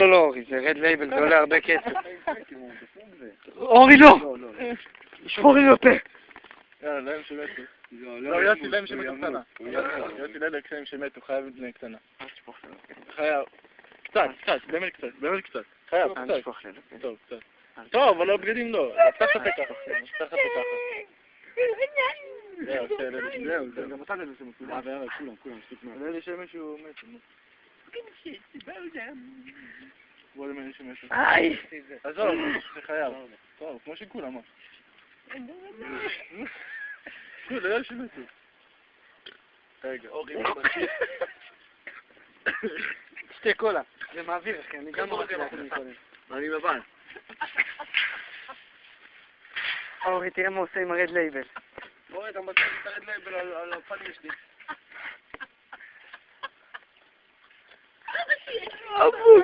לא, אורי, זה רד לייבל, זה עולה הרבה כסף. אורי, לא! שבור לי לפה! יאללה, להם שמתו. לא, יוסי, להם שמתו קטנה. יוסי, להם שמתו, חייב את זה קטנה. חייב. קצת, באמת קצת. חייב, קצת. טוב, קצת. טוב, אבל לא בגדים לא. תפתח את זה ככה. זהו, גם אתה לזה שמתו. כולם, לאלה שמשהו מתו. בוא למאלה שמתו. עזוב, זה חייב. טוב, כמו שכולם, מה? לאלה שמתו. רגע, אורי, שתי קולה, זה מעביר אחי, אני גם רוצה לעשות מקודם. אני לבן. אורי, תראה מה עושה עם הרד לייבל. אורי, אתה מצליח את הרד לייבל על הפנים שלי. אבו,